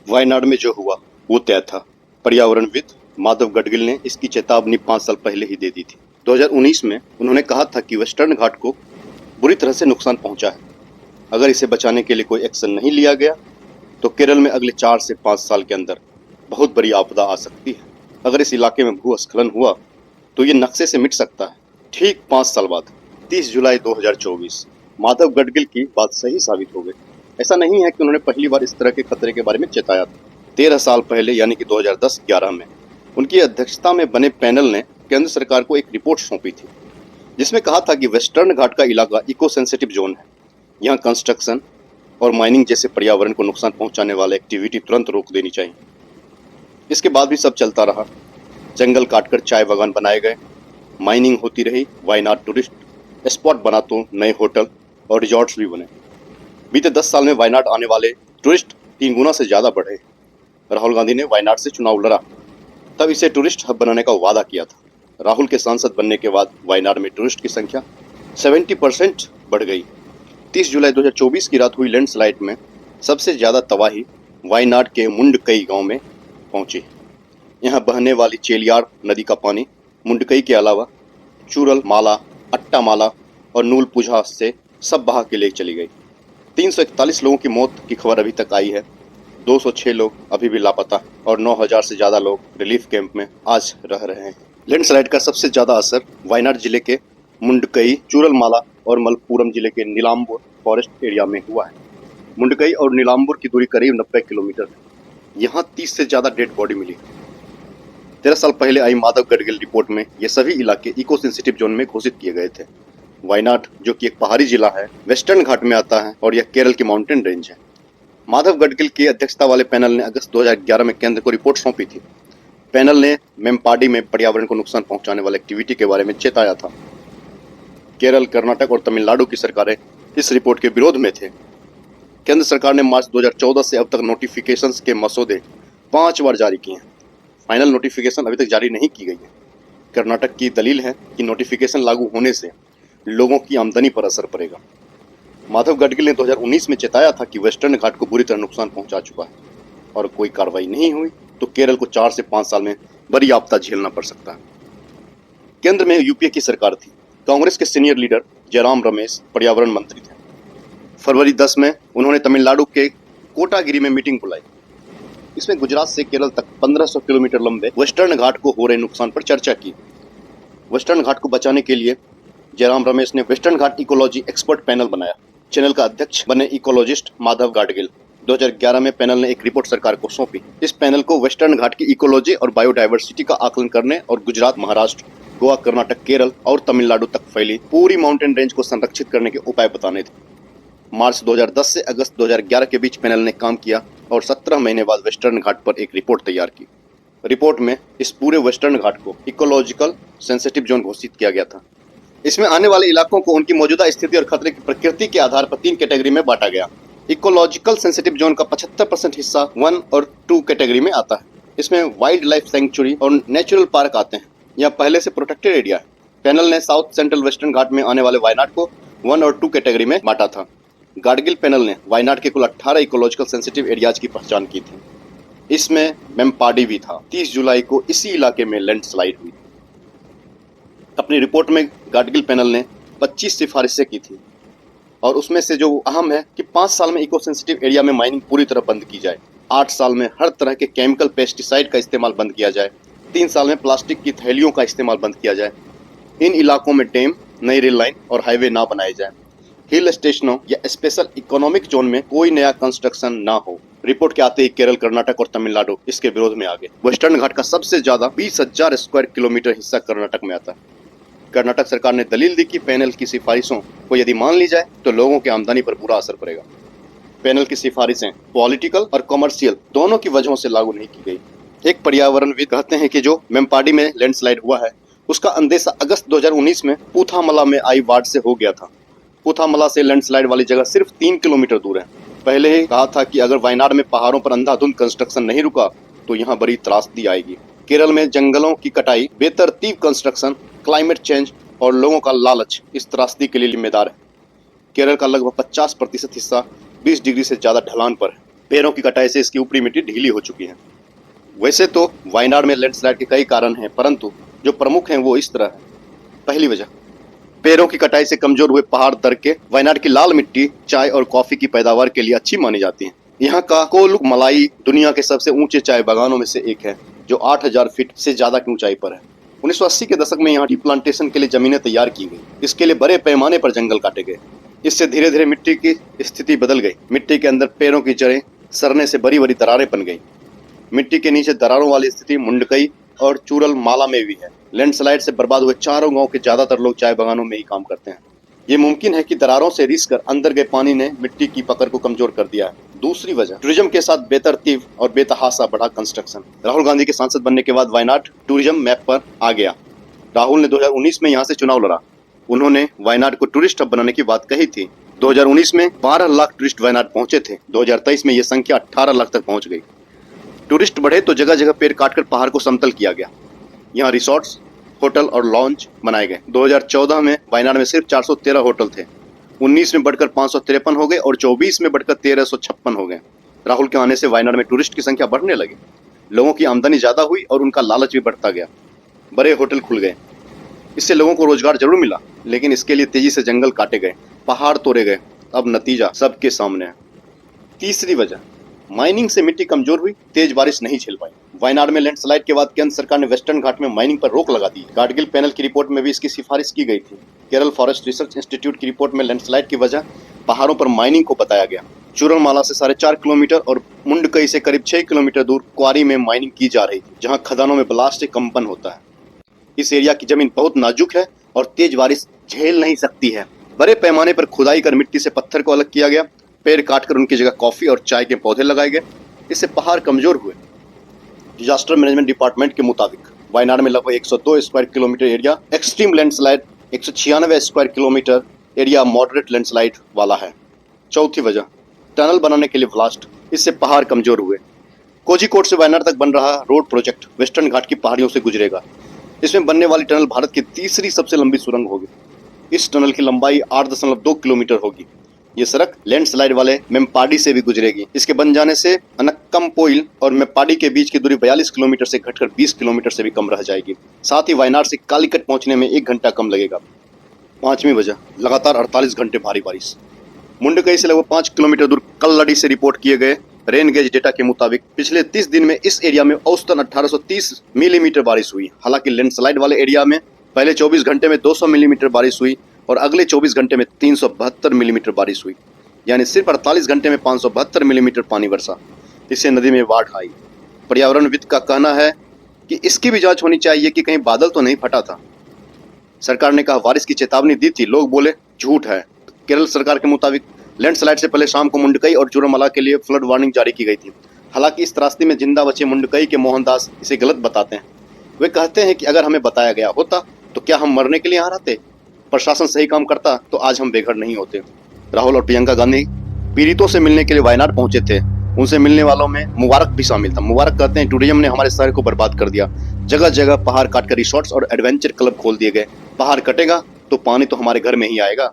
वायनाड में जो हुआ वो तय था। पर्यावरणविद माधव गडगिल ने इसकी चेतावनी 5 साल पहले ही दे दी थी। 2019 में उन्होंने कहा था कि वेस्टर्न घाट को बुरी तरह से नुकसान पहुंचा है। अगर इसे बचाने के लिए कोई एक्शन नहीं लिया गया तो केरल में अगले 4 से 5 साल के अंदर बहुत बड़ी आपदा आ सकती है। अगर इस इलाके में भूस्खलन हुआ तो ये नक्शे से मिट सकता है। ठीक 5 साल बाद 30 जुलाई 2024 माधव गडगिल की बात सही साबित हो गई। ऐसा नहीं है कि उन्होंने पहली बार इस तरह के खतरे के बारे में चेताया था। 13 साल पहले यानी कि 2010-11 में उनकी अध्यक्षता में बने पैनल ने केंद्र सरकार को एक रिपोर्ट सौंपी थी जिसमें कहा था कि वेस्टर्न घाट का इलाका इको सेंसिटिव जोन है। यहाँ कंस्ट्रक्शन और माइनिंग जैसे पर्यावरण को नुकसान पहुंचाने वाले एक्टिविटी तुरंत रोक देनी चाहिए। इसके बाद भी सब चलता रहा। जंगल काटकर चाय बागान बनाए गए, माइनिंग होती रही, वायनाड टूरिस्ट स्पॉट बना तो नए होटल और रिजॉर्ट्स भी बने। बीते 10 साल में वायनाड आने वाले टूरिस्ट 3 गुना से ज्यादा बढ़े। राहुल गांधी ने वायनाड से चुनाव लड़ा, तब इसे टूरिस्ट हब बनाने का वादा किया था। राहुल के सांसद बनने के बाद वायनाड में टूरिस्ट की संख्या 70% बढ़ गई। 30 जुलाई 2024 की रात हुई लैंडस्लाइड में सबसे ज्यादा तबाही वायनाड के मुंडकई गांव में पहुंची। यहाँ बहने वाली चेलियार नदी का पानी मुंडकई के अलावा चूरल माला, अट्टा माला और नूल पुझा से सब बहा के ले चली गई। 341 लोगों की मौत की खबर अभी तक आई है। 206 लोग अभी भी लापता और 9000 से ज्यादा लोग रिलीफ कैंप में आज रह रहे हैं। लैंडस्लाइड का सबसे ज्यादा असर वायनाड जिले के मुंडकई, चूरलमाला और मलप्पुरम जिले के नीलांबूर फॉरेस्ट एरिया में हुआ है। मुंडकई और नीलांबूर की दूरी करीब 90 किलोमीटर है। यहाँ 30 से ज्यादा डेड बॉडी मिली। 13 साल पहले आई माधव गडगिल रिपोर्ट में ये सभी इलाके इको सेंसिटिव जोन में घोषित किए गए थे। वायनाड जो कि एक पहाड़ी जिला है, वेस्टर्न घाट में आता है और यह केरल की माउंटेन रेंज है। माधव गडगिल की अध्यक्षता वाले पैनल ने अगस्त 2011 में केंद्र को रिपोर्ट सौंपी थी। पैनल ने मेमपाडी में पर्यावरण को नुकसान पहुंचाने वाले एक्टिविटी के बारे में चेताया था। केरल, कर्नाटक और तमिलनाडु की सरकारें इस रिपोर्ट के विरोध में थे। केंद्र सरकार ने मार्च 2014 से अब तक नोटिफिकेशंस के मसौदे 5 बार जारी किए हैं। फाइनल नोटिफिकेशन अभी तक जारी नहीं की गई है। कर्नाटक की दलील है कि नोटिफिकेशन लागू होने से लोगों की आमदनी पर असर पड़ेगा। माधव गडगिल ने 2019 में चेताया था कि वेस्टर्न घाट को बुरी तरह नुकसान पहुंचा चुका है और कोई कार्रवाई नहीं हुई तो केरल को 4 से 5 साल में बड़ी आपदा झेलना पड़ सकता है। केंद्र में यूपीए की सरकार थी। कांग्रेस के सीनियर लीडर जयराम रमेश पर्यावरण मंत्री थे। फरवरी 10 में उन्होंने तमिलनाडु के कोटागिरी में मीटिंग बुलाई। इसमें गुजरात से केरल तक 1500 किलोमीटर लंबे वेस्टर्न घाट को हो रहे नुकसान पर चर्चा की। वेस्टर्न घाट को बचाने के लिए जयराम रमेश ने वेस्टर्न घाट इकोलॉजी एक्सपर्ट पैनल बनाया। चैनल का अध्यक्ष बने इकोलॉजिस्ट माधव गाडगिल। 2011 में पैनल ने एक रिपोर्ट सरकार को सौंपी। इस पैनल को वेस्टर्न घाट की इकोलॉजी और बायोडायवर्सिटी का आकलन करने और गुजरात, महाराष्ट्र, गोवा, कर्नाटक, केरल और तमिलनाडु तक फैली पूरी माउंटेन रेंज को संरक्षित करने के उपाय बताने थे। मार्च 2010 से अगस्त 2011 के बीच पैनल ने काम किया और 17 महीने बाद वेस्टर्न घाट पर एक रिपोर्ट तैयार की। रिपोर्ट में इस पूरे वेस्टर्न घाट को इकोलॉजिकल सेंसिटिव जोन घोषित किया गया था। इसमें आने वाले इलाकों को उनकी मौजूदा स्थिति और खतरे की प्रकृति के आधार पर 3 कैटेगरी में बांटा गया। इकोलॉजिकल सेंसिटिव जोन का 75% हिस्सा 1 और 2 कैटेगरी में आता है। इसमें वाइल्ड लाइफ सेंचुरी और नेचुरल पार्क आते हैं। यह पहले से प्रोटेक्टेड एरिया है। पैनल ने साउथ सेंट्रल वेस्टर्न घाट में आने वाले वायनाड को 1 और 2 कैटेगरी में बांटा था। गाडगिल पैनल ने वायनाड के कुल 18 इकोलॉजिकल सेंसिटिव एरियाज की पहचान की थी। इसमें मेमपाडी भी था। 30 जुलाई को इसी इलाके में लैंडस्लाइड हुई। अपनी रिपोर्ट में गाडगिल पैनल ने 25 सिफारिशें की थी और उसमें से जो अहम है कि 5 साल में इको सेंसिटिव एरिया में माइनिंग पूरी तरह बंद की जाए, 8 साल में हर तरह के केमिकल पेस्टिसाइड का इस्तेमाल बंद किया जाए, 3 साल में प्लास्टिक की थैलियों का इस्तेमाल बंद किया जाए, इन इलाकों में डैम, नई रेल लाइन और हाईवे ना बनाए जाए, हिल स्टेशनों या स्पेशल इकोनॉमिक जोन में कोई नया कंस्ट्रक्शन ना हो। रिपोर्ट के आते ही केरल, कर्नाटक और तमिलनाडु इसके विरोध में आ गए। वेस्टर्न घाट का सबसे ज्यादा 20,000 स्क्वायर किलोमीटर हिस्सा कर्नाटक में आता है। कर्नाटक सरकार ने दलील दी कि पैनल की सिफारिशों को यदि मान ली जाए तो लोगों की आमदनी पर बुरा असर पड़ेगा। पैनल की सिफारिशें पॉलिटिकल और कमर्शियल दोनों की वजहों से लागू नहीं की गई। एक पर्यावरणविद कहते हैं कि जो मेमपाडी में लैंडस्लाइड हुआ है उसका अंदेशा अगस्त 2019 में पूथामला में आई बाढ़ से हो गया था। पूथामला से लैंडस्लाइड वाली जगह सिर्फ 3 किलोमीटर दूर है। पहले ही कहा था कि अगर वायनाड में पहाड़ों पर अंधाधुंध कंस्ट्रक्शन नहीं रुका तो यहाँ बड़ी त्रासदी आएगी। केरल में जंगलों की कटाई, बेतरतीब कंस्ट्रक्शन, क्लाइमेट चेंज और लोगों का लालच इस त्रासदी के लिए जिम्मेदार है। केरल का लगभग 50% हिस्सा 20 डिग्री से ज्यादा ढलान पर है। पेड़ों की कटाई से इसकी ऊपरी मिट्टी ढीली हो चुकी है। वैसे तो वायनाड में लैंडस्लाइड के कई कारण हैं, परंतु जो प्रमुख हैं वो इस तरह है। पहली वजह, पेड़ों की कटाई से कमजोर हुए पहाड़ दर के वायनाड की लाल मिट्टी चाय और कॉफी की पैदावार के लिए अच्छी मानी जाती है। यहाँ का कोलुक मलाई दुनिया के सबसे ऊंचे चाय बागानों में से एक है, जो 8000 फीट से ज्यादा की ऊंचाई पर है। 1980 के दशक में यहाँ टी प्लांटेशन के लिए जमीनें तैयार की गई। इसके लिए बड़े पैमाने पर जंगल काटे गए। इससे धीरे धीरे मिट्टी की स्थिति बदल गई। मिट्टी के अंदर पेड़ों की जड़ें सड़ने से बड़ी बड़ी दरारें बन गई। मिट्टी के नीचे दरारों वाली स्थिति मुंडकई और चूरल माला में भी है। लैंडस्लाइड से बर्बाद हुए चारों गांव के ज्यादातर लोग चाय बागानों में ही काम करते हैं। ये मुमकिन है कि दरारों से रिस कर अंदर गए पानी ने मिट्टी की पकड़ को कमजोर कर दिया है। दूसरी वजह, टूरिज्म के साथ बेतरतीब और बेतहासा बढ़ा कंस्ट्रक्शन। राहुल गांधी के सांसद बनने के बाद वायनाड टूरिज्म मैप पर आ गया। राहुल ने 2019 में यहाँ से चुनाव लड़ा। उन्होंने वायनाड को टूरिस्ट हब बनाने की बात कही थी। 2019 में 12 लाख टूरिस्ट वायनाड पहुंचे थे। 2023 में ये संख्या 18 लाख तक पहुंच गई। टूरिस्ट बढ़े तो जगह जगह पेड़ काटकर पहाड़ को समतल किया गया। यहाँ रिसोर्ट्स, होटल और लॉन्च बनाए गए। 2014 में वायनाड में सिर्फ 413 होटल थे। 19 में बढ़कर 553 हो गए और 24 में बढ़कर 1356 हो गए। राहुल के आने से वायनाड में टूरिस्ट की संख्या बढ़ने लगी। लोगों की आमदनी ज्यादा हुई और उनका लालच भी बढ़ता गया। बड़े होटल खुल गए। इससे लोगों को रोजगार जरूर मिला, लेकिन इसके लिए तेजी से जंगल काटे गए, पहाड़ तोड़े गए। अब नतीजा सबके सामने है। तीसरी वजह, माइनिंग से मिट्टी कमजोर हुई, तेज बारिश नहीं झेल पाई। वायनाड में लैंडस्लाइड के बाद केंद्र सरकार ने वेस्टर्न घाट में माइनिंग पर रोक लगा दी। गाडगिल पैनल की रिपोर्ट में भी इसकी सिफारिश की गई थी। केरल फॉरेस्ट रिसर्च इंस्टीट्यूट की रिपोर्ट में लैंडस्लाइड की वजह पहाड़ों पर माइनिंग को बताया गया। चूरनमाला से 4.5 किलोमीटर और मुंडकई से करीब 6 किलोमीटर दूर क्वारी में माइनिंग की जा रही थी, जहां खदानों में ब्लास्ट से कंपन होता है। इस एरिया की जमीन बहुत नाजुक है और तेज बारिश झेल नहीं सकती है। बड़े पैमाने पर खुदाई कर मिट्टी से पत्थर को अलग किया गया। पेड़ काटकर उनकी जगह कॉफी और चाय के पौधे लगाए गए। इससे पहाड़ कमजोर हुए। डिजास्टर मैनेजमेंट डिपार्टमेंट के मुताबिक वायनाड में लगभग 102 square kilometre area extreme landslide, 196 square kilometre area moderate landslide वाला है। चौथी वजह, टनल बनाने के लिए ब्लास्ट। इससे पहाड़ कमजोर हुए। कोझिकोड से वायनाड तक बन रहा रोड प्रोजेक्ट वेस्टर्न घाट की पहाड़ियों से गुजरेगा। इसमें बनने वाली टनल भारत की तीसरी सबसे लंबी सुरंग होगी। इस टनल की लंबाई 8.2 किलोमीटर होगी। ये सड़क लैंडस्लाइड वाले मेमपाडी से भी गुजरेगी। इसके बन जाने से अनक्कमपोइल और मेमपाडी के बीच की दूरी 42 किलोमीटर से घटकर 20 किलोमीटर से भी कम रह जाएगी। साथ ही वायनाड से कालीकट पहुंचने में 1 घंटा कम लगेगा। पांचवी वजह, लगातार 48 घंटे भारी बारिश। मुंडकई से लगभग 5 किलोमीटर दूर कल्लड़ी से रिपोर्ट किए गए रेन गेज डेटा के मुताबिक पिछले 30 दिन में इस एरिया में औसतन 1830 मिलीमीटर बारिश हुई। हालांकि लैंडस्लाइड वाले एरिया में पहले 24 घंटे में 200 मिलीमीटर बारिश हुई और अगले 24 घंटे में 372 मिलीमीटर बारिश हुई, यानी सिर्फ 48 घंटे में 572 मिलीमीटर पानी बरसा। इससे नदी में बाढ़ आई। पर्यावरणविद का कहना है कि इसकी भी जांच होनी चाहिए कि कहीं बादल तो नहीं फटा था। सरकार ने कहा बारिश की चेतावनी दी थी, लोग बोले झूठ है। केरल सरकार के मुताबिक लैंडस्लाइड से पहले शाम को मुंडकई और चूरनमाला के लिए फ्लड वार्निंग जारी की गई थी। हालांकि इस त्रासदी में जिंदा बचे मुंडकई के मोहनदास इसे गलत बताते हैं। वे कहते हैं कि अगर हमें बताया गया होता तो क्या हम मरने के लिए यहाँ रहते? प्रशासन सही काम करता तो आज हम बेघर नहीं होते। राहुल और प्रियंका गांधी पीड़ितों से मिलने के लिए वायनाड पहुंचे थे। उनसे मिलने वालों में मुबारक भी शामिल था। मुबारक कहते हैं टूरिज्म ने हमारे शहर को बर्बाद कर दिया। जगह जगह पहाड़ काटकर रिसोर्ट्स और एडवेंचर क्लब खोल दिए गए। पहाड़ कटेगा तो पानी तो हमारे घर में ही आएगा।